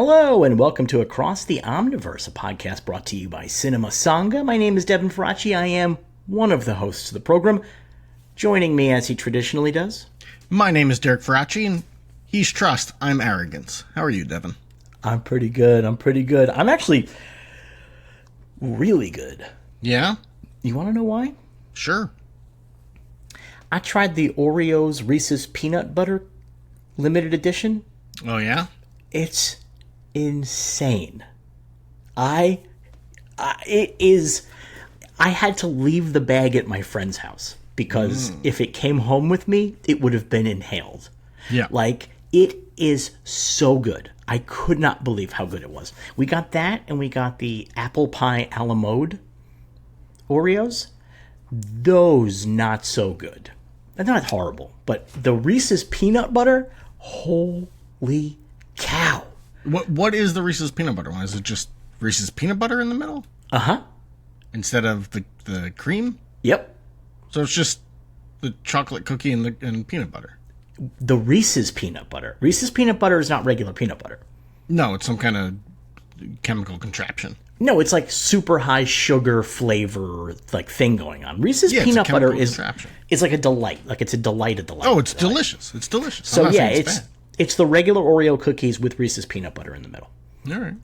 Hello and welcome to Across the Omniverse, a podcast brought to you by Cinema Sangha. My name is Devin Faraci. I am one of the hosts of the program. Joining me as he traditionally does. My name is Derek Faraci, and he's trust. I'm arrogance. How are you, Devin? I'm pretty good. I'm actually really good. Yeah? You want to know why? Sure. I tried the Oreos Reese's Peanut Butter limited edition. Oh, yeah? It's insane. I had to leave the bag at my friend's house because if it came home with me, it would have been inhaled. Yeah. Like, it is so good. I could not believe how good it was. We got that, and we got the apple pie a la mode Oreos. Those not so good. They're not horrible, but the Reese's peanut butter, holy cow. What is the Reese's peanut butter one? Is it just Reese's peanut butter in the middle? Uh-huh. Instead of the cream? Yep. So it's just the chocolate cookie and peanut butter. The Reese's peanut butter. Reese's peanut butter is not regular peanut butter. No, it's some kind of chemical contraption. No, it's like super high sugar flavor like thing going on. Reese's peanut butter is like a delight. Like it's a delight. Oh, it's delicious. It's delicious. So yeah, it's the regular Oreo cookies with Reese's peanut butter in the middle. All right.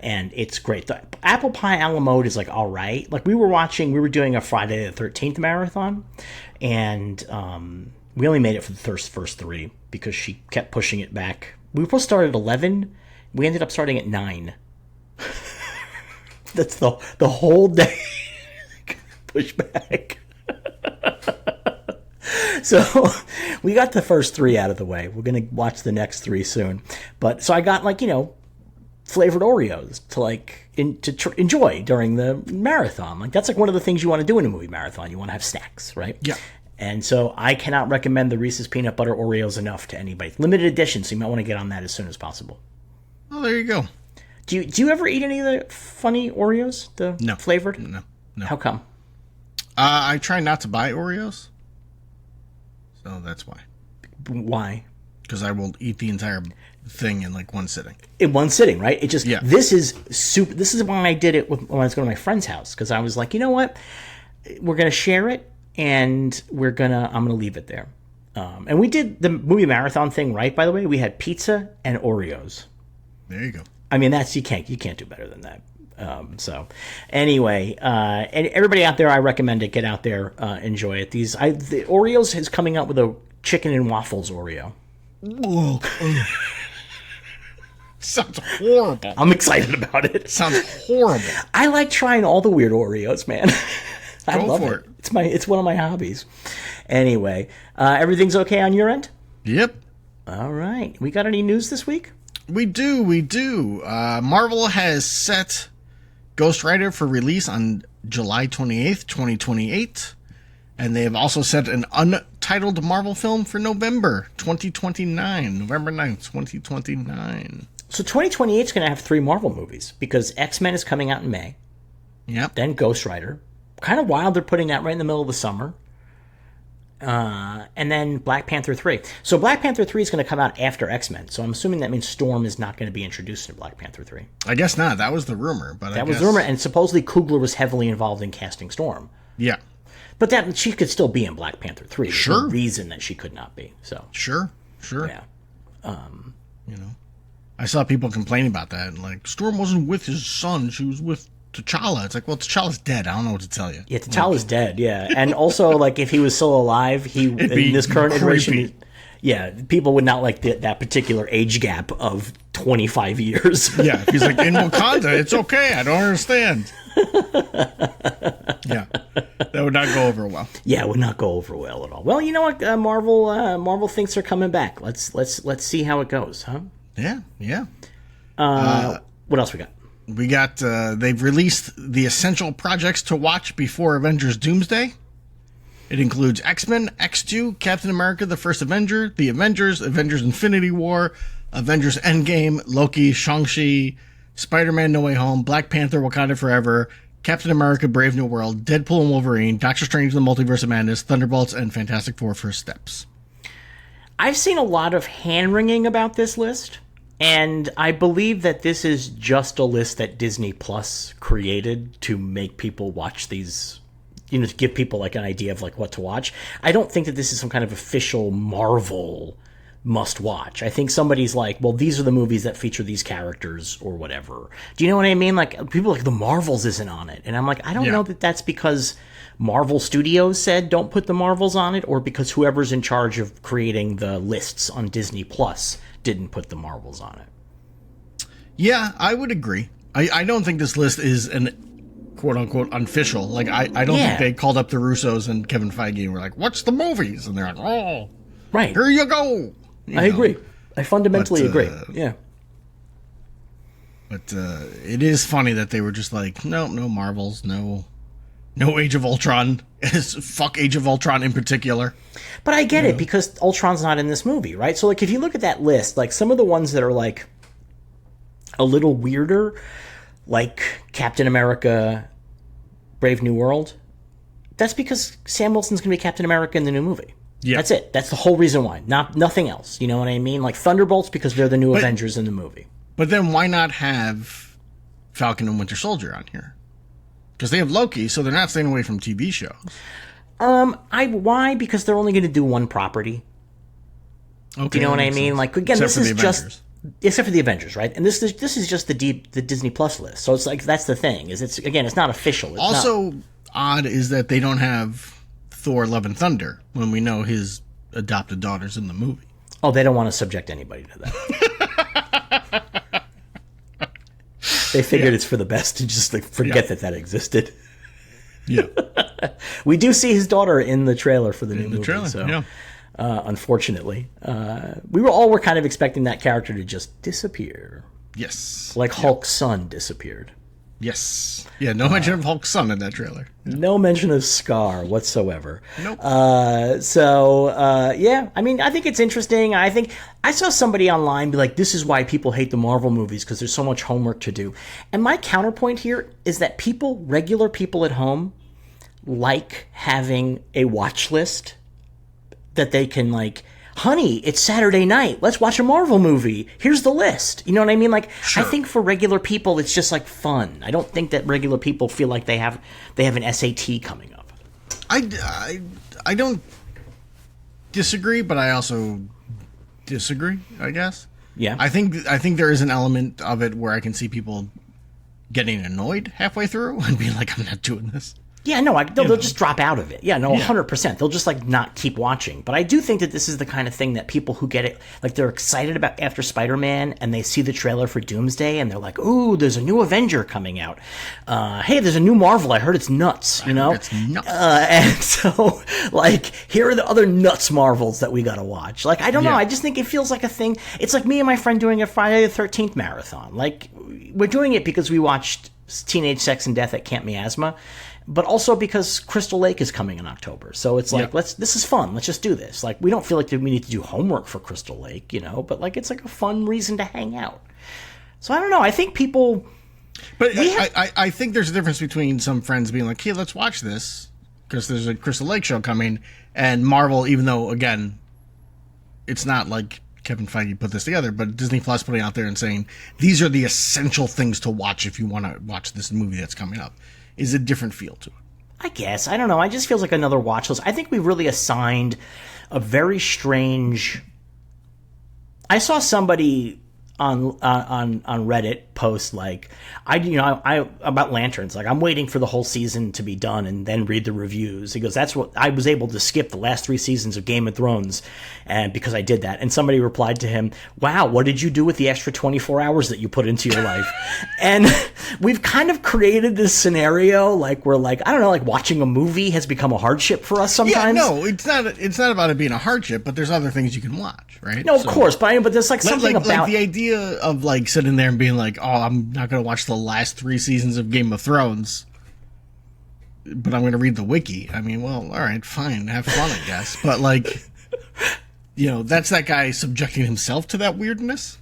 And it's great. The apple pie a la mode is like all right. Like we were doing a Friday the 13th marathon, and we only made it for the first three because she kept pushing it back. We were supposed to start at 11. We ended up starting at 9. That's the whole day push back. So we got the first 3 out of the way. We're going to watch the next 3 soon. But so I got flavored Oreos to enjoy during the marathon. Like that's like one of the things you want to do in a movie marathon. You want to have snacks, right? Yeah. And so I cannot recommend the Reese's peanut butter Oreos enough to anybody. Limited edition, so you might want to get on that as soon as possible. Oh, there you go. Do you ever eat any of the funny Oreos? No. Flavored? No. How come? I try not to buy Oreos. So that's why. Why? Because I will eat the entire thing in like one sitting. In one sitting, right? It just yeah. This is why I did it when I was going to my friend's house, because I was like, you know what? We're gonna share it, and I'm gonna leave it there. And we did the movie marathon thing right. By the way, we had pizza and Oreos. There you go. I mean, you can't do better than that. So anyway, and everybody out there, I recommend it. Get out there, enjoy it. The Oreos is coming out with a chicken and waffles Oreo. Sounds horrible. I'm excited about it. Sounds horrible. I like trying all the weird Oreos, man. I love for it. It's one of my hobbies. Anyway, everything's okay on your end? Yep. All right. We got any news this week? We do. Marvel has set Ghost Rider for release on July 28th, 2028. And they have also set an untitled Marvel film for November 2029. November 9th, 2029. So 2028 is going to have 3 Marvel movies because X-Men is coming out in May. Yep. Then Ghost Rider. Kind of wild they're putting that right in the middle of the summer. And then Black Panther 3. So Black Panther 3 is going to come out after X-Men. So I'm assuming that means Storm is not going to be introduced in Black Panther 3. I guess not. That was the rumor. But that was the rumor. And supposedly Coogler was heavily involved in casting Storm. Yeah. But that she could still be in Black Panther 3. There's sure. no reason that she could not be. So Sure. Yeah. I saw people complaining about that. Like, Storm wasn't with his son. She was with T'Challa. It's like, well, T'Challa's dead. I don't know what to tell you. Yeah, T'Challa's dead, yeah. And also, like, if he was still alive, in this current iteration, yeah, people would not like that particular age gap of 25 years. Yeah, if he's like, in Wakanda, it's okay. I don't understand. Yeah, that would not go over well. Yeah, it would not go over well at all. Well, you know what? Marvel thinks they're coming back. Let's see how it goes, huh? Yeah. What else we got? We got, they've released the essential projects to watch before Avengers Doomsday. It includes X-Men, X2, Captain America, The First Avenger, The Avengers, Avengers Infinity War, Avengers Endgame, Loki, Shang-Chi, Spider-Man No Way Home, Black Panther, Wakanda Forever, Captain America, Brave New World, Deadpool and Wolverine, Doctor Strange and the Multiverse of Madness, Thunderbolts, and Fantastic Four First Steps. I've seen a lot of hand-wringing about this list. And I believe that this is just a list that Disney Plus created to make people watch these, you know, to give people like an idea of like what to watch. I don't think that this is some kind of official Marvel must watch. I think somebody's like, well, these are the movies that feature these characters or whatever. Do you know what I mean? Like, people are like, the Marvels isn't on it. And I'm like, I don't know that that's because Marvel Studios said don't put the Marvels on it, or because whoever's in charge of creating the lists on Disney Plus didn't put the Marvels on it. Yeah, I would agree. I don't think this list is an quote-unquote unofficial. Like, I don't think they called up the Russos and Kevin Feige and were like, what's the movies? And they're like, oh, right, here you go. I agree. I fundamentally agree. Yeah. But it is funny that they were just like, no Marvels, no Age of Ultron. Fuck Age of Ultron in particular. But I get it, because Ultron's not in this movie, right? So, like, if you look at that list, like, some of the ones that are, like, a little weirder, like Captain America, Brave New World, that's because Sam Wilson's going to be Captain America in the new movie. Yeah. That's it. That's the whole reason why. Nothing else. You know what I mean? Like Thunderbolts, because they're the new Avengers in the movie. But then why not have Falcon and Winter Soldier on here? Because they have Loki, so they're not staying away from TV shows. Why? Because they're only going to do one property. Okay. Do you know what I mean? Sense. Like, again, this is just... Except for the Avengers, right? And this is just the Disney Plus list. So it's like, that's the thing. It's not official. It's also odd is that they don't have Thor: Love and Thunder when we know his adopted daughter's in the movie. Oh, they don't want to subject anybody to that. They figured it's for the best to just like forget that existed. Yeah. We do see his daughter in the trailer for the new movie. Trailer, so. Yeah. Unfortunately, we were kind of expecting that character to just disappear. Yes. Like Hulk's son disappeared. Yes. Yeah, no mention of Hulk's son in that trailer. No mention of Scar whatsoever. Nope. Yeah, I mean, I think it's interesting. I think I saw somebody online be like, this is why people hate the Marvel movies, because there's so much homework to do. And my counterpoint here is that regular people at home, like having a watch list that they can, like, honey, it's Saturday night, let's watch a Marvel movie, here's the list. You know what I mean? Like, sure. I think for regular people it's just like fun. I don't think that regular people feel like they have an SAT coming up. I don't disagree, but I also disagree, I guess. Yeah. I think there is an element of it where I can see people getting annoyed halfway through and being like, I'm not doing this. Yeah, no, they'll just drop out of it. Yeah, no, 100%. They'll just, like, not keep watching. But I do think that this is the kind of thing that people who get it, like, they're excited about after Spider-Man, and they see the trailer for Doomsday, and they're like, ooh, there's a new Avenger coming out. Hey, there's a new Marvel. I heard it's nuts, you know? It's nuts. And so, like, here are the other nuts Marvels that we gotta watch. Like, I don't know. I just think it feels like a thing. It's like me and my friend doing a Friday the 13th marathon. Like, we're doing it because we watched Teenage Sex and Death at Camp Miasma, but also because Crystal Lake is coming in October. So it's like, this is fun. Let's just do this. Like, we don't feel like we need to do homework for Crystal Lake, you know, but like, it's like a fun reason to hang out. So I don't know. I think people... But I think there's a difference between some friends being like, hey, let's watch this because there's a Crystal Lake show coming, and Marvel, even though, again, it's not like Kevin Feige put this together, but Disney Plus putting out there and saying, these are the essential things to watch if you want to watch this movie that's coming up, is a different feel to it. I guess. I don't know. It just feels like another watch list. I think we really assigned a very strange... I saw somebody on Reddit post like, I about Lanterns, like, I'm waiting for the whole season to be done and then read the reviews. He goes, that's what I was able to skip the last 3 seasons of Game of Thrones, and because I did that. And somebody replied to him, wow, what did you do with the extra 24 hours that you put into your life? And we've kind of created this scenario like we're like, I don't know, like watching a movie has become a hardship for us sometimes. Yeah, no, it's not about it being a hardship, but there's other things you can watch, right? No, of course, but there's like something about like the idea of like sitting there and being like, oh, I'm not going to watch the last 3 seasons of Game of Thrones, but I'm going to read the wiki. I mean, well, all right, fine, have fun, I guess. But like, you know, that's that guy subjecting himself to that weirdness.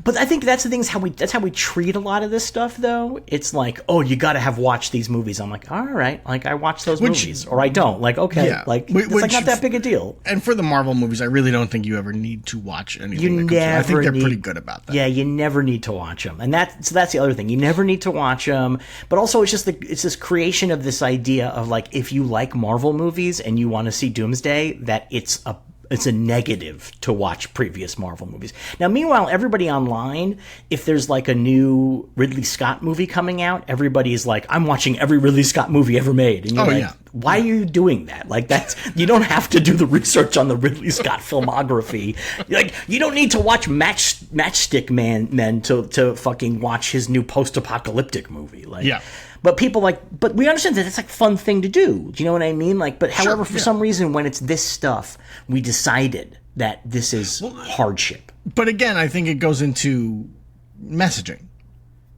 But I think that's the thing, is that's how we treat a lot of this stuff, though. It's like, oh, you got to have watched these movies. I'm like, all right, like I watch those movies, or I don't. Like, okay, like it's like not that big a deal. And for the Marvel movies, I really don't think you ever need to watch anything. I think they're pretty good about that. Yeah, you never need to watch them, and that's the other thing. You never need to watch them. But also, it's this creation of this idea of like, if you like Marvel movies and you want to see Doomsday, that it's a negative to watch previous Marvel movies. Now, meanwhile, everybody online, if there's like a new Ridley Scott movie coming out, everybody's like, I'm watching every Ridley Scott movie ever made. And you're why are you doing that? Like, you don't have to do the research on the Ridley Scott filmography. Like, you don't need to watch Matchstick Men to fucking watch his new post-apocalyptic movie. Like, but but we understand that it's like a fun thing to do. Do you know what I mean? Like, but however, for some reason, when it's this stuff, we decided that this is hardship. But again, I think it goes into messaging.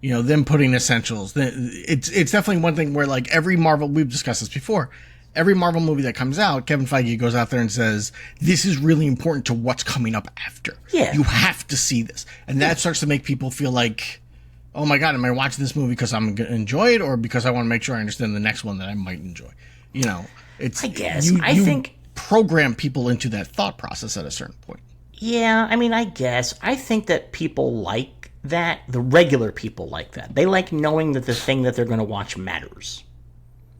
You know, them putting essentials. It's definitely one thing where, like, every Marvel, we've discussed this before, every Marvel movie that comes out, Kevin Feige goes out there and says, this is really important to what's coming up after. Yeah. You have to see this. And that starts to make people feel like, oh my God, am I watching this movie because I'm going to enjoy it, or because I want to make sure I understand the next one that I might enjoy? You know, it's, I guess. I think program people into that thought process at a certain point. Yeah, I mean, I guess. I think that people like that. The regular people like that. They like knowing that the thing that they're going to watch matters.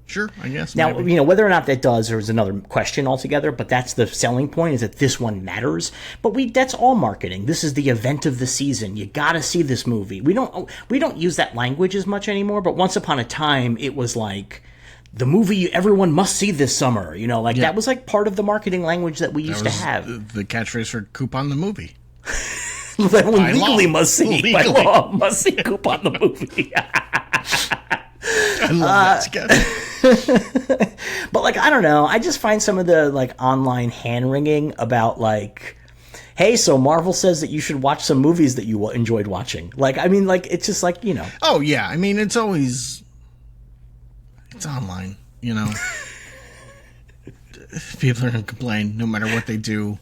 Sure, I guess. Now, maybe. you know, whether or not that does is another question altogether, but that's the selling point, is that this one matters. But that's all marketing. This is the event of the season. You got to see this movie. We don't use that language as much anymore, but once upon a time, it was like the movie everyone must see this summer. You know, like that was like part of the marketing language that we used to have. The catchphrase for Coupon the movie. Everyone legally must see. By law, must see Coupon the movie. I love that sketch. But like, I don't know. I just find some of the like online hand wringing about like, hey, so Marvel says that you should watch some movies that you enjoyed watching. Like, I mean, like, it's just like, you know. Oh yeah, I mean, it's online, you know. People are gonna complain no matter what they do,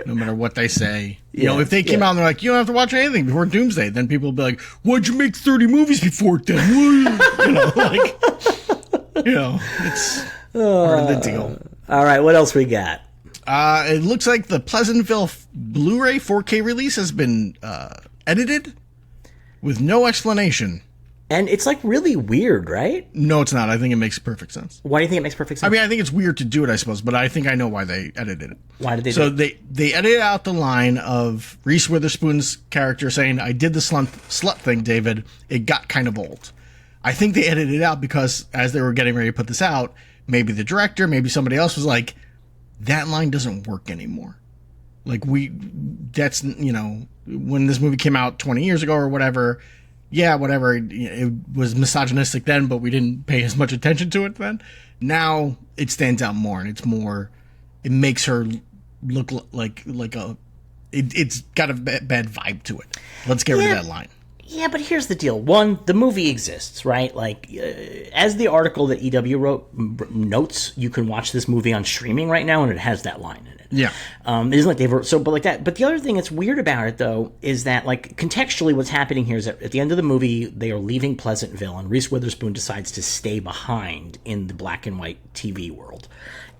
no matter what they say. You know, if they came out and they're like, you don't have to watch anything before Doomsday, then people will be like, why'd you make 30 movies before it then? You know, like, you know, it's part of the deal. All right, what else we got? It looks like the Pleasantville Blu-ray 4K release has been edited with no explanation. And it's like really weird, right? No, it's not. I think it makes perfect sense. Why do you think it makes perfect sense? I mean, I think it's weird to do it, I suppose, but I think I know why they edited it. Why did they do it? So they edited out the line of Reese Witherspoon's character saying, I did the slut thing, David. It got kind of old. I think they edited it out because as they were getting ready to put this out, maybe the director, maybe somebody else was like, that line doesn't work anymore. Like, that's, you know, when this movie came out 20 years ago or whatever, whatever, it was misogynistic then, but we didn't pay as much attention to it then. Now it stands out more, and it makes her look like it's got a bad vibe to it. Let's get rid of that line. Yeah, but here's the deal. One, the movie exists, right? Like, as the article that EW wrote notes, you can watch this movie on streaming right now, and it has that line in it. Yeah. It isn't like they've but like that. But the other thing that's weird about it, though, is that like contextually, what's happening here is that at the end of the movie, they are leaving Pleasantville, and Reese Witherspoon decides to stay behind in the black and white TV world.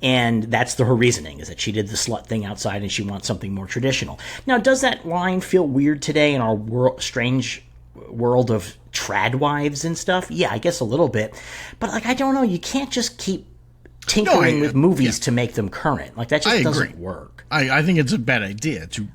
And that's her reasoning, is that she did the slut thing outside and she wants something more traditional. Now, does that line feel weird today in our strange world of trad wives and stuff? Yeah, I guess a little bit. But like, I don't know. You can't just keep tinkering with movies to make them current. Like, that just doesn't work. I think it's a bad idea to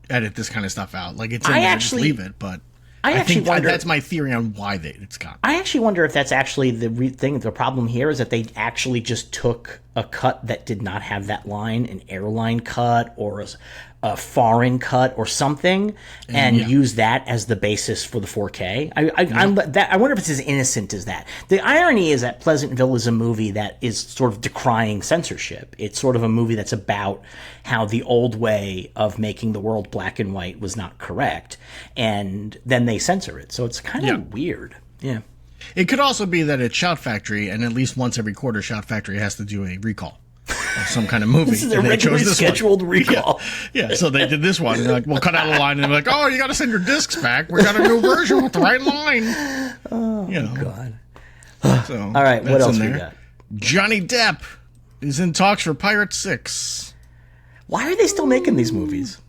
edit this kind of stuff out. Like, it's in there, just leave it. But I think that's my theory on why it's gone. I actually wonder if that's actually the problem here is that they actually just took a cut that did not have that line, an airline cut or a foreign cut or something, and use that as the basis for the 4K. I wonder if it's as innocent as that. The irony is that Pleasantville is a movie that is sort of decrying censorship. It's sort of a movie that's about how the old way of making the world black and white was not correct, and then they censor it. So it's kind of weird. Yeah. It could also be that it's Shout Factory, and at least once every quarter, Shout Factory has to do a recall some kind of movie. This is a regularly scheduled recall. Yeah, so they did this one. And they're like, we'll cut out a line. And they're like, oh, you got to send your discs back. We got a new version with the right line. Oh, God. So, all right, what else we got? Johnny Depp is in talks for Pirates 6. Why are they still making these movies?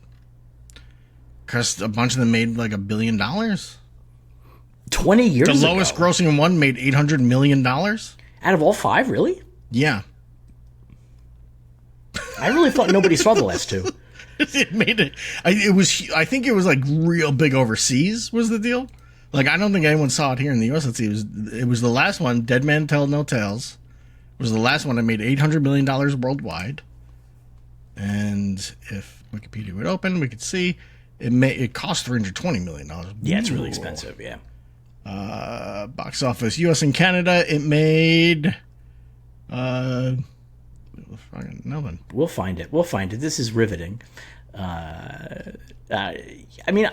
Because a bunch of them made like $1 billion. 20 years ago. The lowest grossing one made $800 million. Out of all 5, really? Yeah. I really thought nobody saw the last 2. It made it. I think it was like real big overseas was the deal. Like, I don't think anyone saw it here in the U.S. It was the last one, Dead Man Tell No Tales. It was the last one that made $800 million worldwide. And if Wikipedia would open, we could see it cost $320 million. Yeah, it's really expensive, yeah. Box office, U.S. and Canada, it made... nothing. We'll find it. This is riveting. I mean,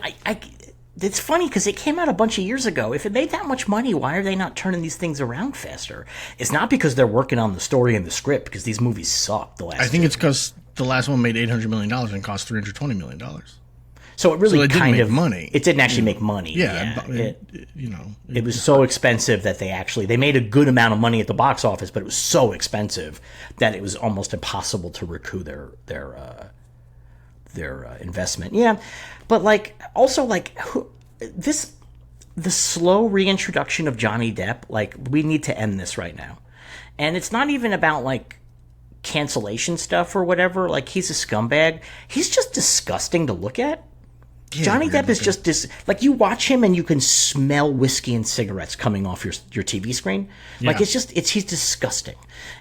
it's funny because it came out a bunch of years ago. If it made that much money, why are they not turning these things around faster? It's not because they're working on the story and the script, because these movies suck. I think it's because the last one made $800 million and cost $320 million. So it really kind of money. It didn't actually make money. Yeah, it was so expensive that they made a good amount of money at the box office, but it was so expensive that it was almost impossible to recoup their investment. Yeah, but the slow reintroduction of Johnny Depp, we need to end this right now. And it's not even about cancellation stuff or whatever. He's a scumbag. He's just disgusting to look at. Yeah, Johnny Depp is just you watch him and you can smell whiskey and cigarettes coming off your TV screen. Yeah. He's disgusting.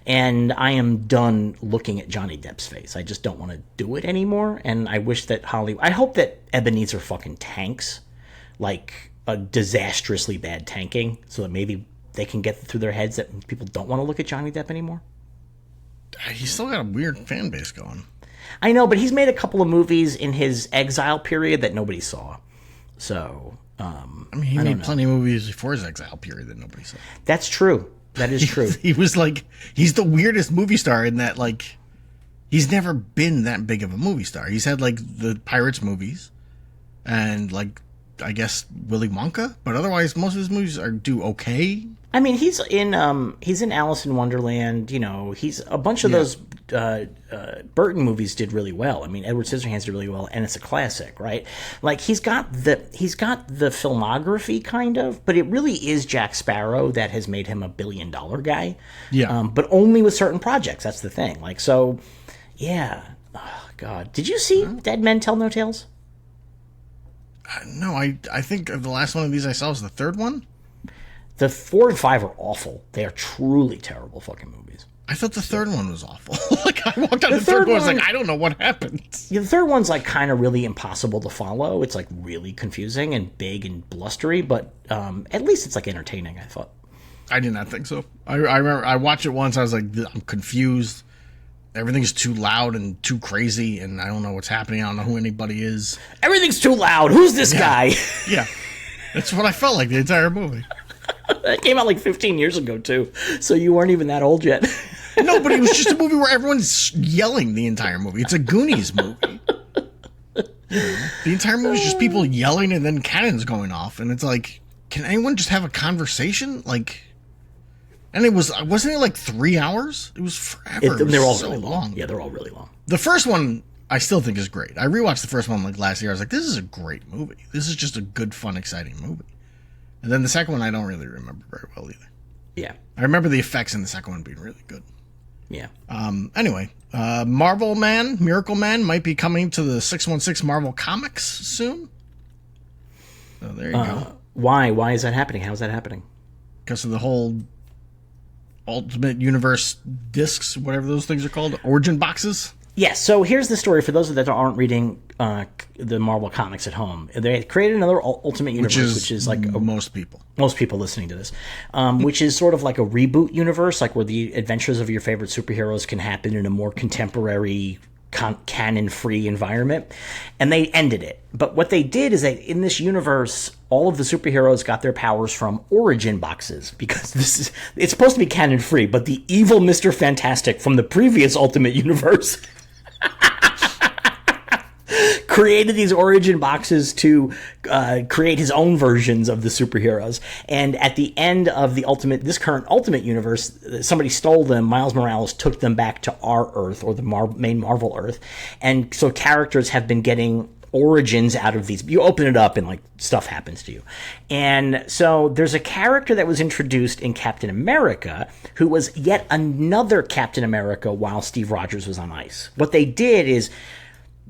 And I am done looking at Johnny Depp's face. I just don't want to do it anymore. And I wish that I hope that Ebenezer fucking tanks, a disastrously bad tanking, so that maybe they can get through their heads that people don't want to look at Johnny Depp anymore. He's still got a weird fan base going. I know, but he's made a couple of movies in his exile period that nobody saw. So, he made plenty of movies before his exile period that nobody saw. That's true. That is true. He was he's the weirdest movie star in that, he's never been that big of a movie star. He's had, the Pirates movies and, I guess, Willy Wonka, but otherwise most of his movies do okay. I mean, he's in Alice in Wonderland. He's a bunch of those Burton movies did really well. I mean, Edward Scissorhands did really well, and it's a classic, right? He's got the filmography kind of, but it really is Jack Sparrow that has made him a $1 billion guy. Yeah, but only with certain projects. That's the thing. Yeah. Oh, God, did you see Dead Men Tell No Tales? No, I think the last one of these I saw was the third one. The 4 and 5 are awful. They are truly terrible fucking movies. I thought the third one was awful. I walked out of the third one, I was I don't know what happened. Yeah, the third one's kind of really impossible to follow. It's really confusing and big and blustery, but at least it's entertaining, I thought. I did not think so. I remember I watched it once. I was I'm confused. Everything's too loud and too crazy, and I don't know what's happening. I don't know who anybody is. Everything's too loud. Who's this guy? Yeah. That's what I felt like the entire movie. That came out 15 years ago, too. So you weren't even that old yet. No, but it was just a movie where everyone's yelling the entire movie. It's a Goonies movie. The entire movie is just people yelling and then cannons going off. And it's can anyone just have a conversation? And it wasn't it 3 hours? It was forever. They're all really long. Yeah, they're all really long. The first one I still think is great. I rewatched the first one last year. I was this is a great movie. This is just a good, fun, exciting movie. And then the second one I don't really remember very well either. Yeah. I remember the effects in the second one being really good. Yeah. Anyway, Miracle Man might be coming to the 616 Marvel Comics soon. So there you go. Why? Why is that happening? How is that happening? Because of the whole Ultimate Universe discs, whatever those things are called, origin boxes. Yes, so here's the story for those that aren't reading the Marvel comics at home. They created another Ultimate Universe, which is most people listening to this, which is sort of like a reboot universe, where the adventures of your favorite superheroes can happen in a more contemporary canon-free environment, and they ended it. But what they did is that in this universe, all of the superheroes got their powers from origin boxes, because it's supposed to be canon-free, but the evil Mr. Fantastic from the previous Ultimate Universe created these origin boxes to create his own versions of the superheroes. And at the end of this current Ultimate Universe, somebody stole them. Miles Morales took them back to our Earth, or the main Marvel Earth. And so characters have been getting origins out of these. You open it up and like stuff happens to you. And so there's a character that was introduced in Captain America who was yet another Captain America while Steve Rogers was on ice. What they did is,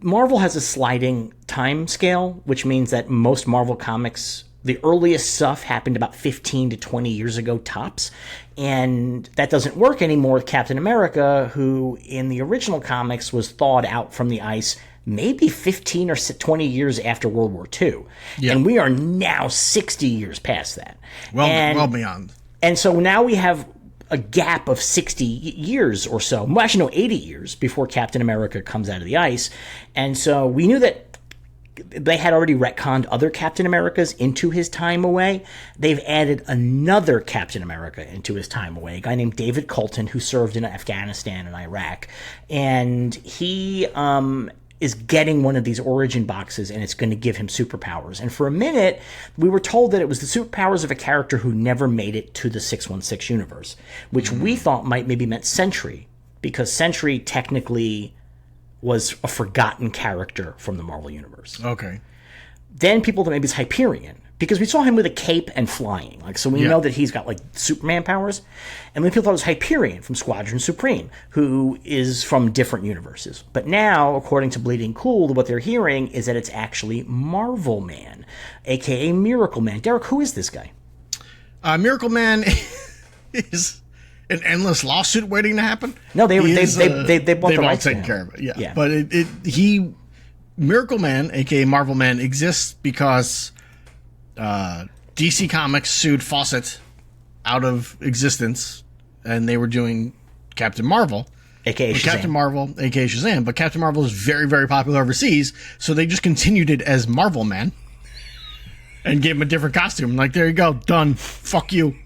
Marvel has a sliding time scale, which means that most Marvel comics, the earliest stuff happened about 15 to 20 years ago tops. And that doesn't work anymore with Captain America, who in the original comics was thawed out from the ice maybe 15 or 20 years after World War II. Yep. And we are now 60 years past that. Well beyond. And so now we have a gap of 60 years or so, well, actually no, 80 years before Captain America comes out of the ice. And so we knew that they had already retconned other Captain Americas into his time away. They've added another Captain America into his time away, a guy named David Colton, who served in Afghanistan and Iraq. And he is getting one of these origin boxes, and it's going to give him superpowers. And for a minute, we were told that it was the superpowers of a character who never made it to the 616 universe, which we thought might maybe meant Sentry, because Sentry technically was a forgotten character from the Marvel Universe. Okay. Then people thought maybe it's Hyperion, because we saw him with a cape and flying. So we know that he's got like Superman powers. And then people thought it was Hyperion from Squadron Supreme, who is from different universes. But now, according to Bleeding Cool, what they're hearing is that it's actually Marvel Man, a.k.a. Miracle Man. Derek, who is this guy? Miracle Man is an endless lawsuit waiting to happen. No, they bought the rights to him. Taken care of it, yeah. But Miracle Man, a.k.a. Marvel Man, exists because DC Comics sued Fawcett out of existence, and they were doing Captain Marvel, a.k.a. Shazam. Captain Marvel, a.k.a. Shazam. But Captain Marvel is very, very popular overseas, so they just continued it as Marvel Man and gave him a different costume. Like, there you go, done. Fuck you.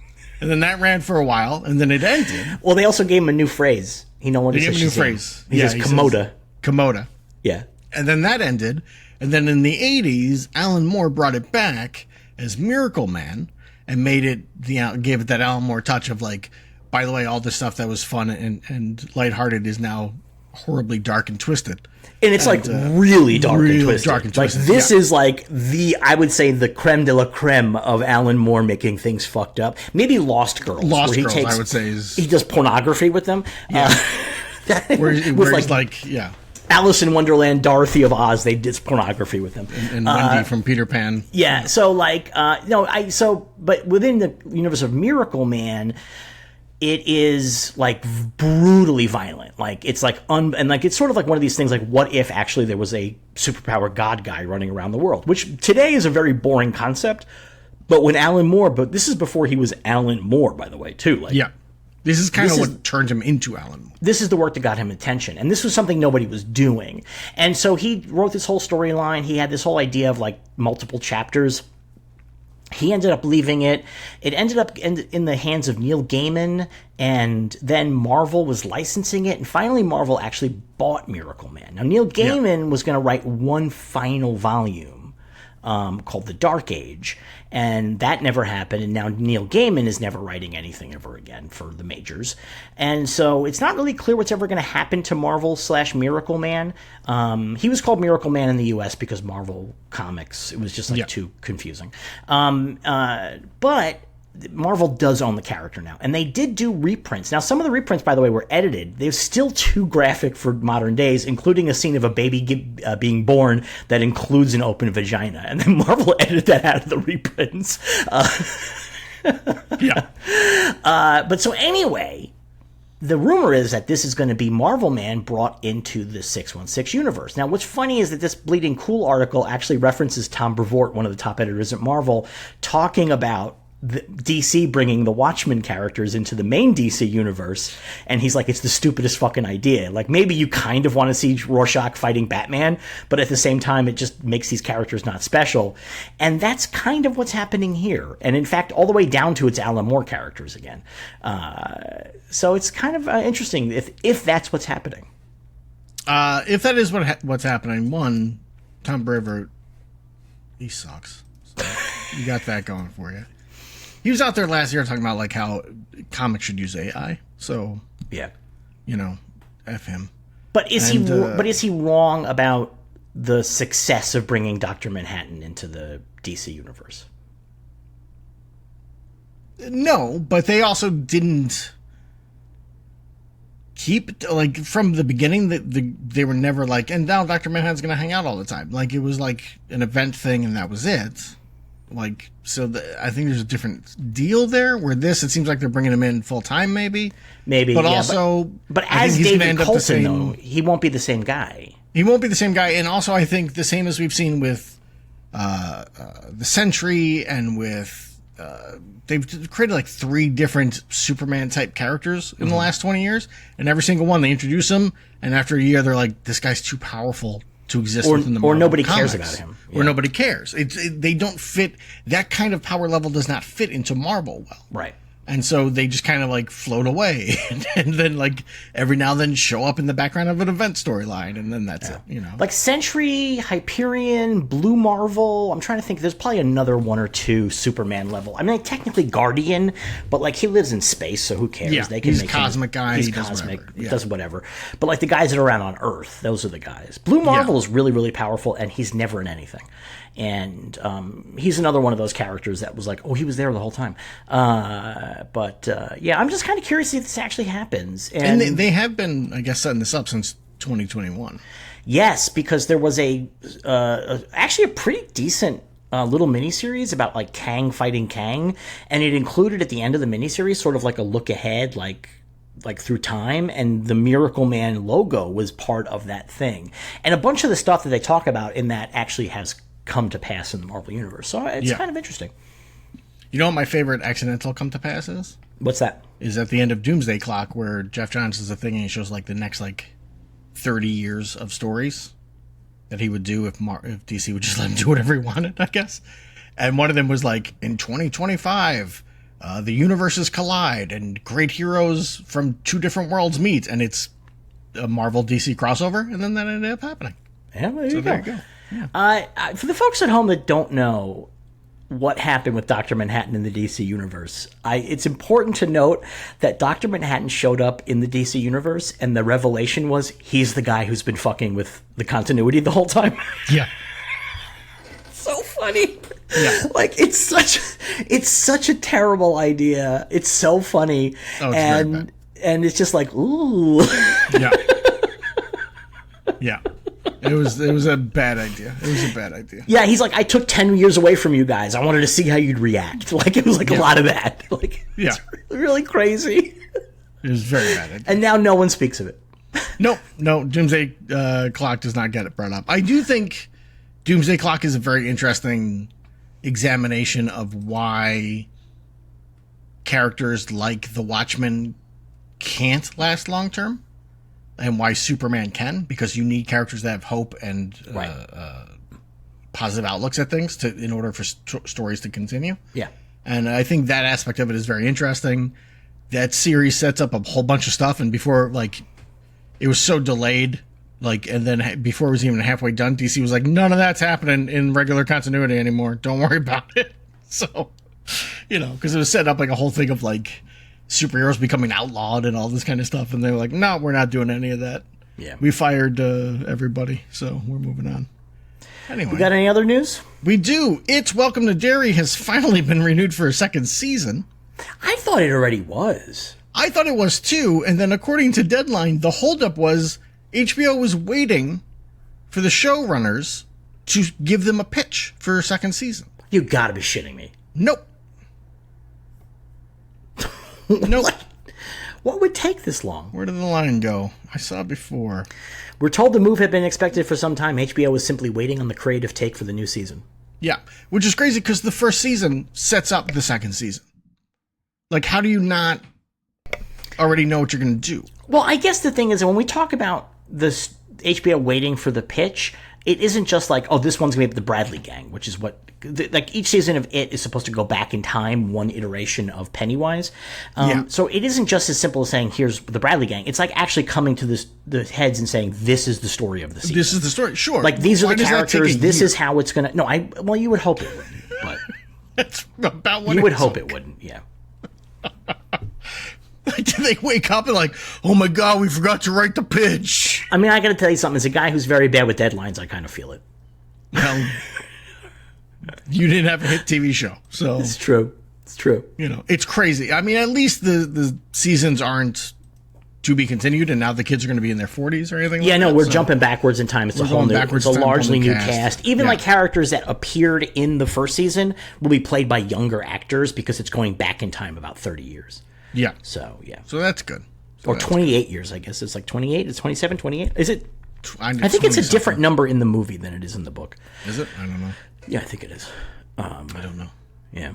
And then that ran for a while, and then it ended. Well, they also gave him a new phrase. He no longer says Shazam. He gave him a new phrase. He says Komoda. Komoda. Yeah. And then that ended. And then in the 80s, Alan Moore brought it back as Miracle Man and made it gave it that Alan Moore touch of like, by the way, all this stuff that was fun and lighthearted is now horribly dark and twisted. And it's really dark and twisted. Like this is like I would say the creme de la creme of Alan Moore making things fucked up. Maybe Lost Girls. I would say he does pornography with them. Yeah. where he's like, yeah. Alice in Wonderland, Dorothy of Oz, they did pornography with him. And Wendy from Peter Pan. Yeah, so but within the universe of Miracle Man, it is like brutally violent. Like it's like and like it's sort of like one of these things like, what if actually there was a superpower god guy running around the world, which today is a very boring concept. But when Alan Moore, but this is before he was Alan Moore, by the way, too. Like, yeah. This is kind of what turned him into Alan Moore. This is the work that got him attention. And this was something nobody was doing. And so he wrote this whole storyline. He had this whole idea of like multiple chapters. He ended up leaving it. It ended up in the hands of Neil Gaiman. And then Marvel was licensing it. And finally, Marvel actually bought Miracle Man. Now, Neil Gaiman was going to write one final volume called The Dark Age. And that never happened, and now Neil Gaiman is never writing anything ever again for the majors. And so it's not really clear what's ever going to happen to Marvel/Miracle Man. He was called Miracle Man in the U.S. because Marvel Comics, it was just too confusing. But Marvel does own the character now, and they did do reprints. Now, some of the reprints, by the way, were edited. They're still too graphic for modern days, including a scene of a baby being born that includes an open vagina, and then Marvel edited that out of the reprints. But so anyway, the rumor is that this is going to be Marvel Man brought into the 616 universe. Now, what's funny is that this Bleeding Cool article actually references Tom Brevoort, one of the top editors at Marvel, talking about DC bringing the Watchmen characters into the main DC universe, and he's like, it's the stupidest fucking idea. Like, maybe you kind of want to see Rorschach fighting Batman, but at the same time, it just makes these characters not special. And that's kind of what's happening here. And in fact, all the way down to its Alan Moore characters again. So it's kind of interesting if that's what's happening. If that is what's happening, one, Tom Brevoort, he sucks. So you got that going for you. He was out there last year talking about like how comics should use AI. So yeah, F him. But is he wrong about the success of bringing Dr. Manhattan into the DC universe? No, but they also didn't keep, like, from the beginning, they were never like, and now Dr. Manhattan's going to hang out all the time. Like, it was like an event thing and that was it. Like, so I think there's a different deal there, where it seems like they're bringing him in full time, maybe. But yeah, also, but as David Coulson, though, he won't be the same guy. He won't be the same guy, and also I think the same as we've seen with the Sentry and with they've created like 3 different Superman type characters in the last 20 years, and every single one they introduce him, and after a year they're like, this guy's too powerful to exist within the Marvel nobody comics. cares about him. Yeah. Or nobody cares. They don't fit. That kind of power level does not fit into Marvel well. Right. And so they just kind of like float away and then like every now and then show up in the background of an event storyline, and then that's it, Like Sentry, Hyperion, Blue Marvel. I'm trying to think. There's probably another 1 or 2 Superman level. I mean, like, technically Guardian, but like he lives in space, so who cares? Yeah, They can he's make a cosmic guy. He's he cosmic. Does whatever. Does whatever. But like the guys that are around on Earth, those are the guys. Blue Marvel is really, really powerful, and he's never in anything. And he's another one of those characters that was like, oh, he was there the whole time. Yeah, I'm just kind of curious if this actually happens. And they have been, I guess, setting this up since 2021. Yes, because there was actually a pretty decent little miniseries about like Kang fighting Kang, and it included at the end of the miniseries sort of like a look ahead, like through time, and the Miracle Man logo was part of that thing. And a bunch of the stuff that they talk about in that actually has come to pass in the Marvel Universe. So it's kind of interesting. You know what my favorite accidental come to pass is? What's that? Is at the end of Doomsday Clock, where Jeff Johns does a thing and he shows like the next like 30 years of stories that he would do if DC would just let him do whatever he wanted, I guess. And one of them was like, in 2025, the universes collide and great heroes from 2 different worlds meet, and it's a Marvel DC crossover, and then that ended up happening. Yeah, there you go. Yeah. For the folks at home that don't know what happened with Dr. Manhattan in the DC universe, it's important to note that Dr. Manhattan showed up in the DC universe, and the revelation was he's the guy who's been fucking with the continuity the whole time. Yeah. So funny. Yeah. Like, it's such a terrible idea. It's so funny. Oh, it's very bad. And it's just like, ooh. Yeah. Yeah. It was a bad idea. Yeah, he's like, I took 10 years away from you guys. I wanted to see how you'd react. Like, it was like a lot of that. Like, it's really crazy. It was very bad idea. And now no one speaks of it. No. Doomsday Clock does not get it brought up. I do think Doomsday Clock is a very interesting examination of why characters like the Watchmen can't last long term, and why Superman can, because you need characters that have hope and positive outlooks at things in order for stories to continue. Yeah. And I think that aspect of it is very interesting. That series sets up a whole bunch of stuff, and before, like, it was so delayed, like, and then before it was even halfway done, DC was like, none of that's happening in regular continuity anymore. Don't worry about it. So, because it was set up like a whole thing of like superheroes becoming outlawed and all this kind of stuff, and they were like, no, we're not doing any of that. Yeah. We fired everybody, so we're moving on. Anyway. You got any other news? We do. It's Welcome to Derry has finally been renewed for a 2nd season. I thought it already was. I thought it was too, and then according to Deadline, the holdup was HBO was waiting for the showrunners to give them a pitch for a 2nd season. You gotta be shitting me. Nope. Nope. What would take this long? Where did the line go? I saw it before. We're told the move had been expected for some time. HBO was simply waiting on the creative take for the new season. Yeah, which is crazy because the first season sets up the second season. Like, how do you not already know what you're going to do? Well, I guess the thing is, when we talk about this HBO waiting for the pitch, it isn't just like, oh, this one's going to be the Bradley Gang, which is what, like, each season of It is supposed to go back in time, one iteration of Pennywise. So it isn't just as simple as saying, here's the Bradley Gang. It's like actually coming to the heads and saying, this is the story of the season. This is the story, sure. Like, these are the characters, this is how it's going to... No, well, you would hope it wouldn't, but... That's about what you would hope it wouldn't, yeah. Like, do they wake up and like, oh my God, we forgot to write the pitch? I mean, I got to tell you something. As a guy who's very bad with deadlines, I kind of feel it. Well, you didn't have a hit TV show, so... It's true. It's true. You know, it's crazy. I mean, at least the seasons aren't to be continued, and now the kids are going to be in their 40s or anything Yeah, like no, that, we're jumping backwards in time. It's a whole new... It's a largely new cast. Even like characters that appeared in the first season will be played by younger actors because it's going back in time about 30 years. Yeah. So, yeah. So that's good. Or 28 years, I guess. It's like 28. It's 27, 28. Is it? I think it's a different number in the movie than it is in the book. Is it? I don't know. Yeah, I think it is. I don't know. Yeah.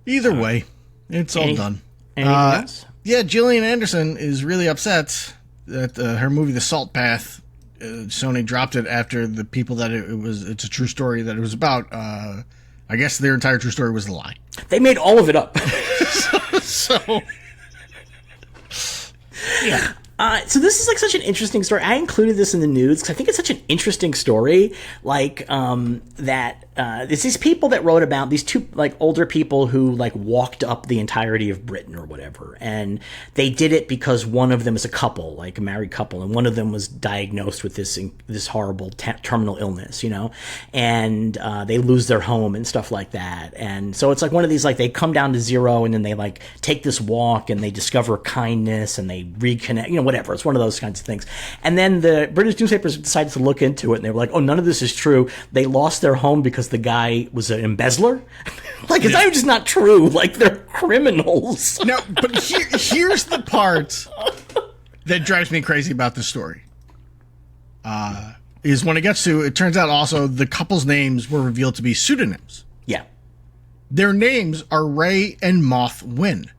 Either way, it's all done. Anything else? Yeah, Gillian Anderson is really upset that her movie, The Salt Path, Sony dropped it after the people that it's a true story that it was about. I guess their entire true story was a lie. They made all of it up. So, yeah. So this is like such an interesting story. I included this in the news because I think it's such an interesting story. Like that it's these people that wrote about these two like older people who like walked up the entirety of Britain or whatever, and they did it because one of them is a couple, like a married couple, and one of them was diagnosed with this horrible terminal illness, you know, and they lose their home and stuff like that. And so it's like one of these like they come down to zero and then they like take this walk and they discover kindness and they reconnect, you know, whatever. It's one of those kinds of things. And then the British newspapers decided to look into it and they were like, oh, none of this is true. They lost their home because the guy was an embezzler. Like, it's just not true. Like, they're criminals. No, but here's the part that drives me crazy about this story. Is when it gets to, it turns out also the couple's names were revealed to be pseudonyms. Yeah. Their names are Ray and Moth Wynn.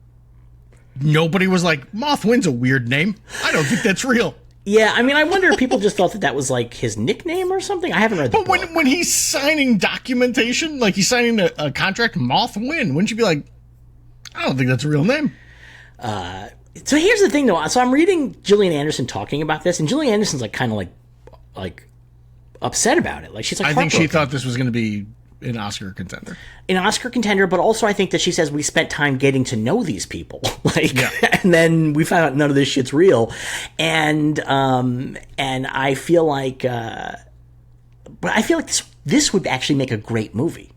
Nobody was like, Moth Wynn's a weird name. I don't think that's real. Yeah, I mean, I wonder if people just thought that was like his nickname or something. I haven't read the book. But when he's signing documentation, like he's signing a contract, Moth Wynn, wouldn't you be like, I don't think that's a real name? So here's the thing, though. So I'm reading Gillian Anderson talking about this, and Gillian Anderson's like kind of like upset about it. Like she's like, I think she thought this was going to be an Oscar contender. An Oscar contender, but also I think that she says we spent time getting to know these people, and then we found out none of this shit's real, and I feel like, but I feel like this would actually make a great movie.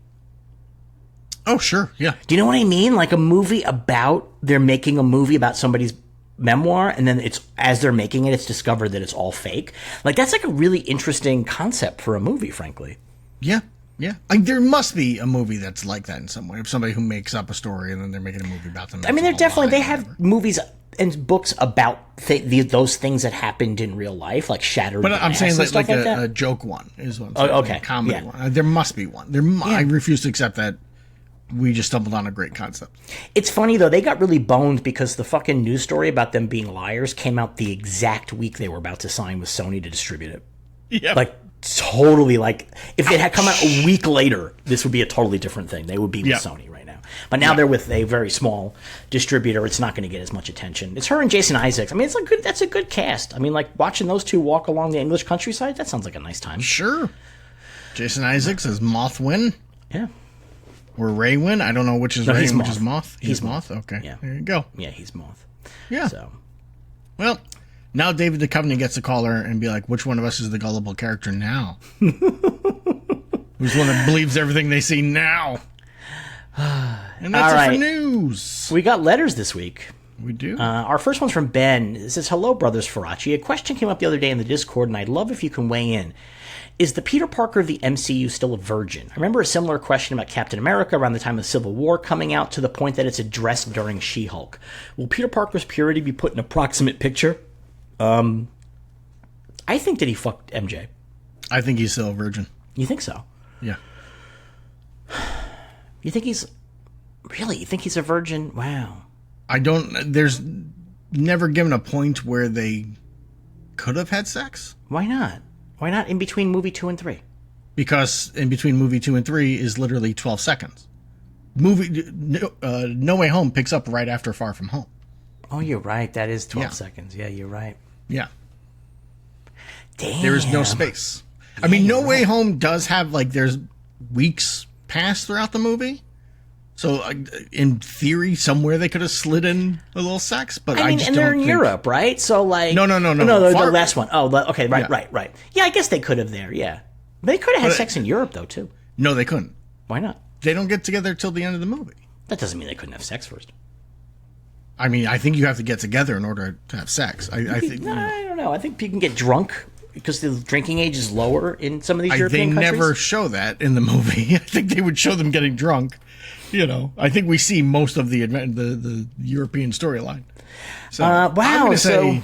Oh sure, yeah. Do you know what I mean? Like a movie about they're making a movie about somebody's memoir, and then it's as they're making it, it's discovered that it's all fake. Like that's like a really interesting concept for a movie, frankly. Yeah. Yeah, like there must be a movie that's like that in some way. Of somebody who makes up a story and then they're making a movie about them. I mean, they have movies and books about those things that happened in real life, like Shattered. But I'm saying like that. a joke one is what I'm saying. Okay, a comedy one. There must be one. I refuse to accept that we just stumbled on a great concept. It's funny though; they got really boned because the fucking news story about them being liars came out the exact week they were about to sign with Sony to distribute it. Yeah, like. Totally, like if it had come out a week later, this would be a totally different thing. They would be with Sony right now, but now they're with a very small distributor. It's not going to get as much attention. It's her and Jason Isaacs. I mean, that's a good cast. I mean, like watching those two walk along the English countryside, that sounds like a nice time. Sure. Jason Isaacs as Moth Wynn. Yeah. Or Ray Wynn. I don't know which is Ray and which is Moth. He's Moth. Okay. Yeah. There you go. Yeah, he's Moth. Yeah. So. Well. Now David Duchovny gets to call her and be like, which one of us is the gullible character now? Who's the one that believes everything they see now? And that's it for news. We got letters this week. We do. Our first one's from Ben. It says, hello, Brothers Faraci. A question came up the other day in the Discord, and I'd love if you can weigh in. Is the Peter Parker of the MCU still a virgin? I remember a similar question about Captain America around the time of Civil War coming out to the point that it's addressed during She-Hulk. Will Peter Parker's purity be put in approximate picture? I think that he fucked MJ. I think he's still a virgin. You think so? Yeah. You think he's really? You think he's a virgin? Wow. I don't. There's never given a point where they could have had sex. Why not? Why not in between movie 2 and 3? Because in between movie 2 and 3 is literally 12 seconds. No Way Home picks up right after Far From Home. Oh, you're right. That is 12 seconds. Yeah, you're right. Yeah. Damn. There is no space. I mean, No Way Home does have, like, there's weeks pass throughout the movie. So, in theory, somewhere they could have slid in a little sex, but I just don't they're think... in Europe, right? So, like... No. The last one. Oh, okay, right. Yeah, I guess they could have there, yeah. They could have had sex in Europe, though, too. No, they couldn't. Why not? They don't get together till the end of the movie. That doesn't mean they couldn't have sex first. I mean, I think you have to get together in order to have sex. I think. No, I don't know. I think you can get drunk because the drinking age is lower in some of these European countries. They never show that in the movie. I think they would show them getting drunk. You know, I think we see most of the European storyline. So, wow. I'm going to say,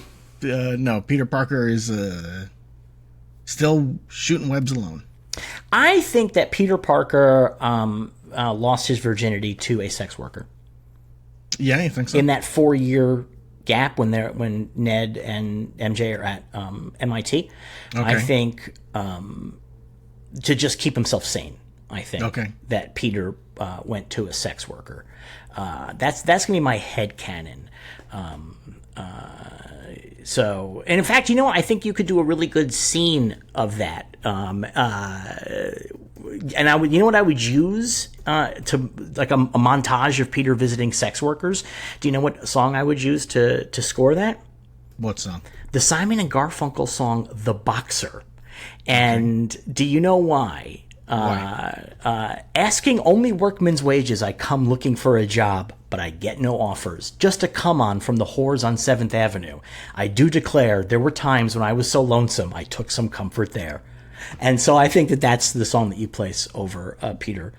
no, Peter Parker is still shooting webs alone. I think that Peter Parker lost his virginity to a sex worker. Yeah, you think so? In that 4-year gap when Ned and MJ are at MIT, okay. I think to just keep himself sane. I think that Peter went to a sex worker. That's gonna be my headcanon. So, and in fact, you know what? I think you could do a really good scene of that. And I would, you know what I would use to like a montage of Peter visiting sex workers. Do you know what song I would use to score that? What song? The Simon and Garfunkel song, "The Boxer." And do you know why? Asking only workmen's wages, I come looking for a job, but I get no offers. Just a come on from the whores on 7th Avenue. I do declare there were times when I was so lonesome, I took some comfort there. And so I think that that's the song that you place over Peter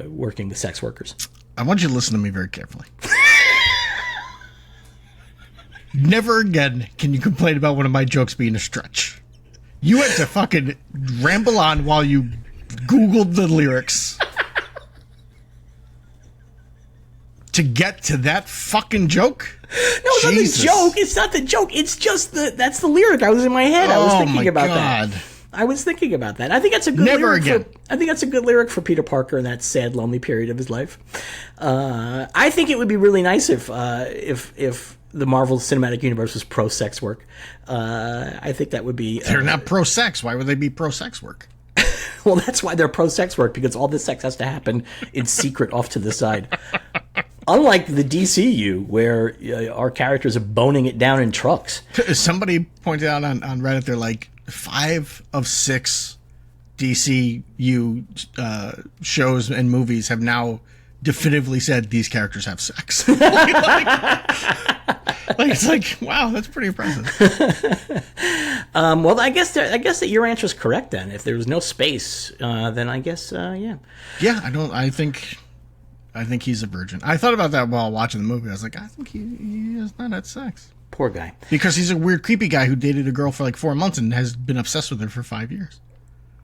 working with sex workers. I want you to listen to me very carefully. Never again can you complain about one of my jokes being a stretch. You had to fucking ramble on while you Googled the lyrics to get to that fucking joke. No, it's not the joke. It's not the joke. It's just that's the lyric. I was in my head. I was thinking about that. I was thinking about that. I think that's a good lyric. I think that's a good lyric for Peter Parker in that sad, lonely period of his life. I think it would be really nice if the Marvel Cinematic Universe was pro-sex work. I think that would be... They're not pro-sex. Why would they be pro-sex work? Well, that's why they're pro-sex work, because all this sex has to happen in secret off to the side. Unlike the DCU, where our characters are boning it down in trucks. Somebody pointed out on Reddit, they're like, 5 of 6 DCU shows and movies have now definitively said these characters have sex. It's like, wow, that's pretty impressive. Well, I guess that your answer is correct then. If there was no space, then I guess, yeah. Yeah, I think he's a virgin. I thought about that while watching the movie. I was like, I think he has not had sex. Poor guy. Because he's a weird, creepy guy who dated a girl for like 4 months and has been obsessed with her for 5 years.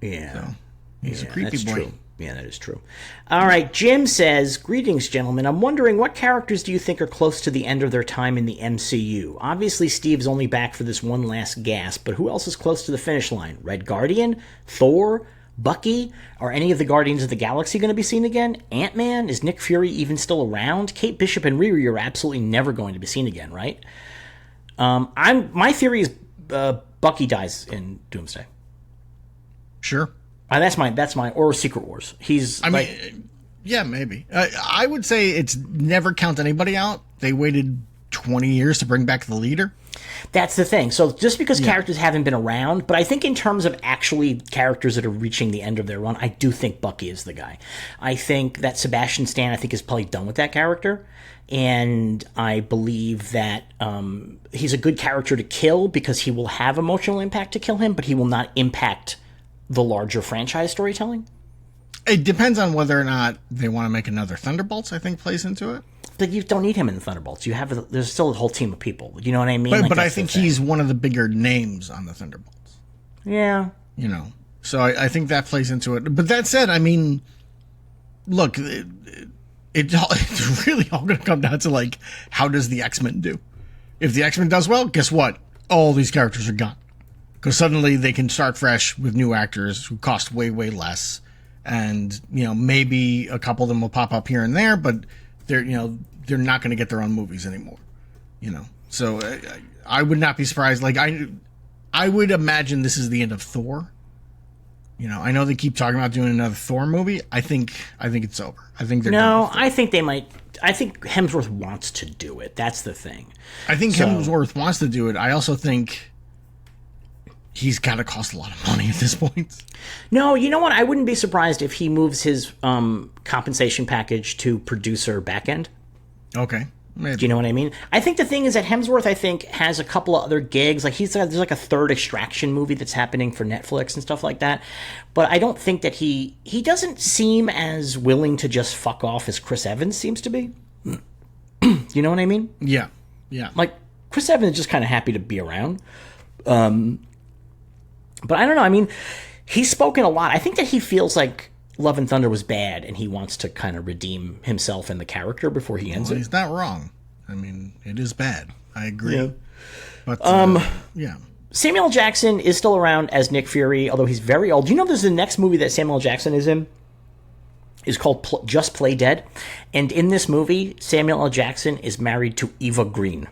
Yeah. So he's a creepy boy. True. Yeah, that is true. All right, Jim says, "Greetings, gentlemen. I'm wondering what characters do you think are close to the end of their time in the MCU? Obviously, Steve's only back for this one last gasp, but who else is close to the finish line? Red Guardian? Thor? Bucky? Are any of the Guardians of the Galaxy going to be seen again? Ant-Man? Is Nick Fury even still around? Kate Bishop and Riri are absolutely never going to be seen again, right?" My theory is Bucky dies in Doomsday. Sure. That's my or Secret Wars. Yeah, maybe. I would say it's never count anybody out. They waited 20 years to bring back the leader. That's the thing. So just because characters haven't been around, but I think in terms of actually characters that are reaching the end of their run, I do think Bucky is the guy. I think that Sebastian Stan, is probably done with that character. And I believe that he's a good character to kill because he will have emotional impact to kill him, but he will not impact the larger franchise storytelling. It depends on whether or not they want to make another Thunderbolts, I think plays into it. But you don't need him in the Thunderbolts. There's still a whole team of people. You know what I mean? But I think he's one of the bigger names on the Thunderbolts. Yeah. So I think that plays into it. But that said, look, it's really all going to come down to, like, how does the X-Men do? If the X-Men does well, guess what? All these characters are gone. Because suddenly they can start fresh with new actors who cost way, way less. And, maybe a couple of them will pop up here and there, but they're not going to get their own movies anymore. So I would not be surprised. Like, I would imagine this is the end of Thor. I know they keep talking about doing another Thor movie. I think it's over. I think they're done with Thor. I think they might. I think Hemsworth wants to do it. That's the thing. I think Hemsworth wants to do it. I also think he's got to cost a lot of money at this point. No, you know what? I wouldn't be surprised if he moves his compensation package to producer backend. Okay. Maybe. Do you know what I mean? I think the thing is that Hemsworth, I think, has a couple of other gigs. Like there's like a third Extraction movie that's happening for Netflix and stuff like that. But I don't think that he doesn't seem as willing to just fuck off as Chris Evans seems to be. You know what I mean? Yeah. Yeah. Like Chris Evans is just kind of happy to be around. But I don't know. I mean, he's spoken a lot. I think that he feels like Love and Thunder was bad, and he wants to kind of redeem himself and the character before he ends it. He's not wrong. I mean, it is bad. I agree. Yeah. But, yeah. Samuel L. Jackson is still around as Nick Fury, although he's very old. Do you know there's the next movie that Samuel L. Jackson is in? Is called Just Play Dead. And in this movie, Samuel L. Jackson is married to Eva Green.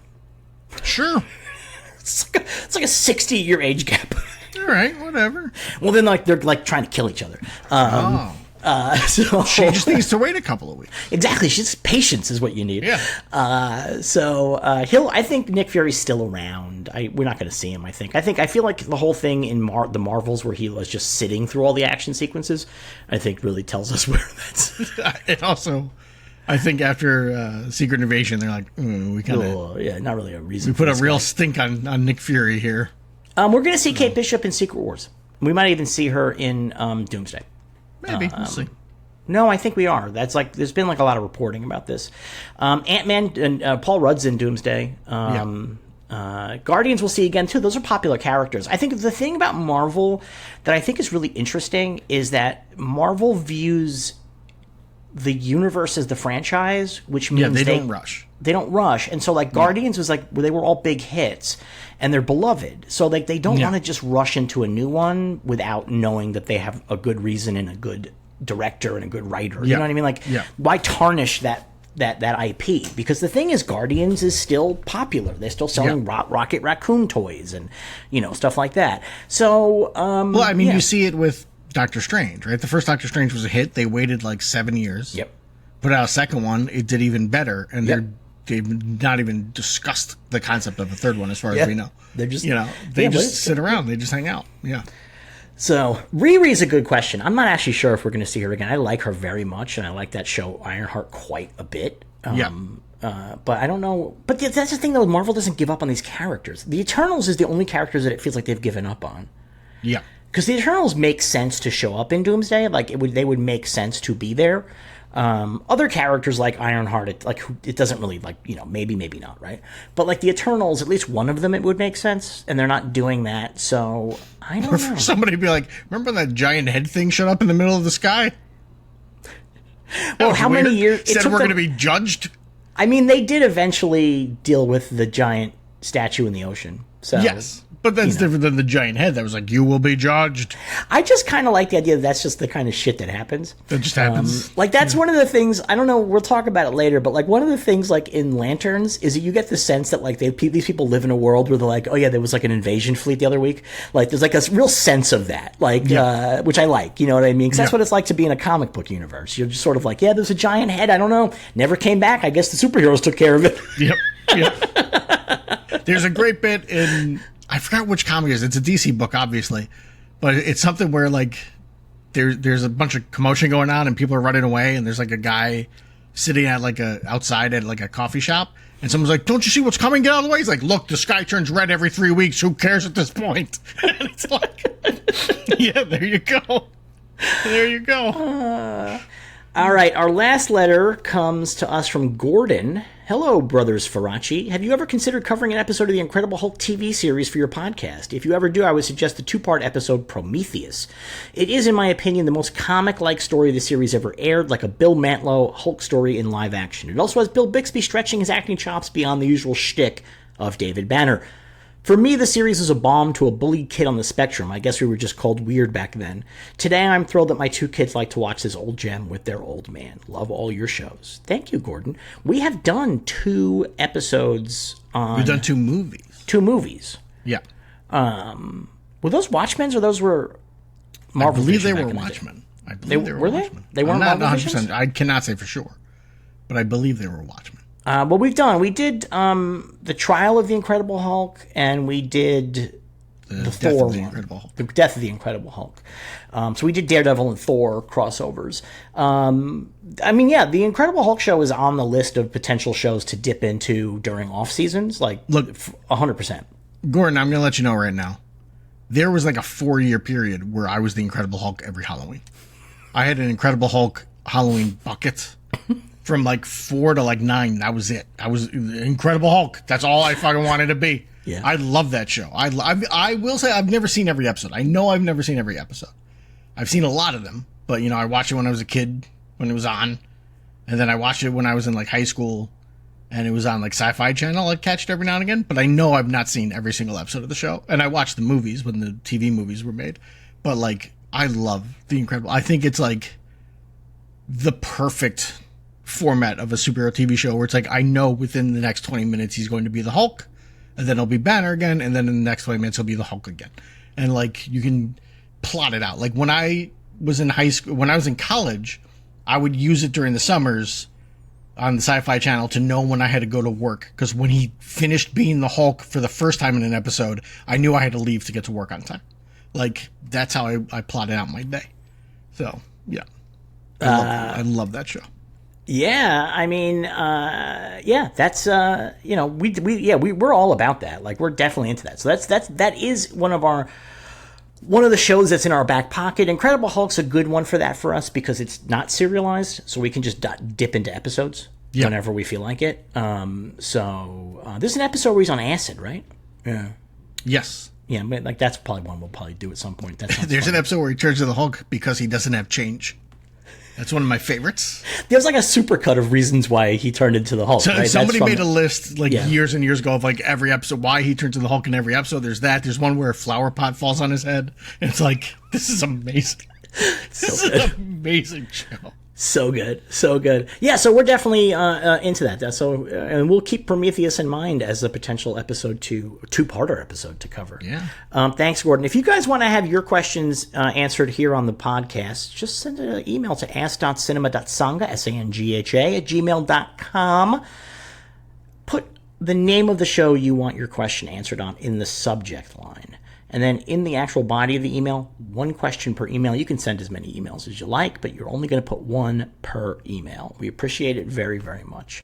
Sure. It's like a 60-year age gap. All right, whatever. Well, then, like, they're like trying to kill each other. So she just needs to wait a couple of weeks. Exactly. She's patience is what you need. Yeah. I think Nick Fury's still around. We're not going to see him. I feel like the whole thing in the Marvels where he was just sitting through all the action sequences, I think really tells us where that's. And also, I think after Secret Invasion, they're like, we kind of not really a reason. We put a real stink on Nick Fury here. We're going to see Kate Bishop in Secret Wars. We might even see her in Doomsday. Maybe. We'll see. No, I think we are. That's like there's been like a lot of reporting about this. Ant-Man and Paul Rudd's in Doomsday. Guardians we'll see again too. Those are popular characters. I think the thing about Marvel that I think is really interesting is that Marvel views the universe as the franchise, which means they don't rush. They don't rush, and so like Guardians was like they were all big hits. And they're beloved. So like they don't want to just rush into a new one without knowing that they have a good reason and a good director and a good writer. You know what I mean? Like why tarnish that IP? Because the thing is Guardians is still popular. They're still selling Rocket Raccoon toys and stuff like that. So you see it with Doctor Strange, right? The first Doctor Strange was a hit. They waited like 7 years. Yep. Put out a second one, it did even better. And they've not even discussed the concept of a third one as far as we know. They're just they just sit around. They just hang out. Yeah. So Riri's a good question. I'm not actually sure if we're going to see her again. I like her very much, and I like that show Ironheart quite a bit. But I don't know. But that's the thing, though. Marvel doesn't give up on these characters. The Eternals is the only characters that it feels like they've given up on. Yeah. Because the Eternals make sense to show up in Doomsday. Like they would make sense to be there. Other characters like Ironheart, it doesn't really maybe not, right? But like the Eternals, at least one of them it would make sense, and they're not doing that. So I don't know. Somebody be like, remember that giant head thing showed up in the middle of the sky? Well, how many years? Said we're going to be judged. I mean, they did eventually deal with the giant statue in the ocean. So yes. But that's different than the giant head that was like, you will be judged. I just kind of like the idea that that's just the kind of shit that happens. That just happens. That's one of the things, I don't know, we'll talk about it later, but like one of the things like in Lanterns is that you get the sense that like these people live in a world where they're like, oh yeah, there was like an invasion fleet the other week. Like there's like a real sense of that, which I like, you know what I mean? Because that's what it's like to be in a comic book universe. You're just sort of like, yeah, there's a giant head, I don't know, never came back. I guess the superheroes took care of it. Yep. There's a great bit in... I forgot which comic it is. It's a DC book, obviously, but it's something where like there's a bunch of commotion going on and people are running away, and there's like a guy sitting at outside at like a coffee shop, and someone's like, "Don't you see what's coming? Get out of the way!" He's like, "Look, the sky turns red every 3 weeks. Who cares at this point?" And it's like, yeah, there you go, there you go. All right, our last letter comes to us from Gordon. Hello, Brothers Faraci. Have you ever considered covering an episode of the Incredible Hulk TV series for your podcast? If you ever do, I would suggest the 2-part episode Prometheus. It is, in my opinion, the most comic-like story the series ever aired, like a Bill Mantlo Hulk story in live action. It also has Bill Bixby stretching his acting chops beyond the usual shtick of David Banner. For me, the series is a balm to a bullied kid on the spectrum. I guess we were just called weird back then. Today, I'm thrilled that my 2 kids like to watch this old gem with their old man. Love all your shows. Thank you, Gordon. We have done 2 episodes on... We've done 2 movies. 2 movies. Yeah. Were those Watchmen's or those were Marvel? I believe they were Watchmen. I believe they were Watchmen. They weren't not Marvel 100%. Visions? I cannot say for sure, but I believe they were Watchmen. Well, we did the Trial of the Incredible Hulk, and we did the Thor one. The Death of the Incredible Hulk. So we did Daredevil and Thor crossovers. I mean, yeah, the Incredible Hulk show is on the list of potential shows to dip into during off seasons. Like, look, 100%. Gordon, I'm going to let you know right now. There was like a 4-year period where I was the Incredible Hulk every Halloween. I had an Incredible Hulk Halloween bucket. From like 4 to like 9, that was it. I was Incredible Hulk. That's all I fucking wanted to be. Yeah. I love that show. I will say I've never seen every episode. I know I've never seen every episode. I've seen a lot of them, but I watched it when I was a kid when it was on, and then I watched it when I was in like high school, and it was on like Sci-Fi Channel. I'd catch it every now and again, but I know I've not seen every single episode of the show. And I watched the movies when the TV movies were made, but like I love the Incredible. I think it's like the perfect format of a superhero TV show where it's like I know within the next 20 minutes he's going to be the Hulk, and then he'll be Banner again, and then in the next 20 minutes he'll be the Hulk again, and like you can plot it out. Like when I was in high school, when I was in college, I would use it during the summers on the Sci-Fi Channel to know when I had to go to work, because when he finished being the Hulk for the first time in an episode, I knew I had to leave to get to work on time. Like that's how I plotted out my day. So yeah, I love that show. Yeah, I mean, yeah, that's we're all about that. Like we're definitely into that. So that is one of the shows that's in our back pocket. Incredible Hulk's a good one for that for us because it's not serialized, so we can just dip into episodes whenever we feel like it. So there's an episode where he's on acid, right? Yeah. Yes. Yeah, but like that's probably one we'll probably do at some point. There's an episode where he turns to the Hulk because he doesn't have change. That's one of my favorites. There's like a supercut of reasons why he turned into the Hulk. Right? Somebody made a list years and years ago of like every episode, why he turns into the Hulk in every episode. There's that. There's one where a flower pot falls on his head. And it's like, this is amazing. This is an amazing show. So good. So good. Yeah, so we're definitely into that. So, and we'll keep Prometheus in mind as a potential two-parter episode to cover. Yeah. Thanks, Gordon. If you guys want to have your questions answered here on the podcast, just send an email to ask.cinema.sangha, SANGHA, @gmail.com. Put the name of the show you want your question answered on in the subject line. And then in the actual body of the email, 1 question per email. You can send as many emails as you like, but you're only going to put 1 per email. We appreciate it very, very much.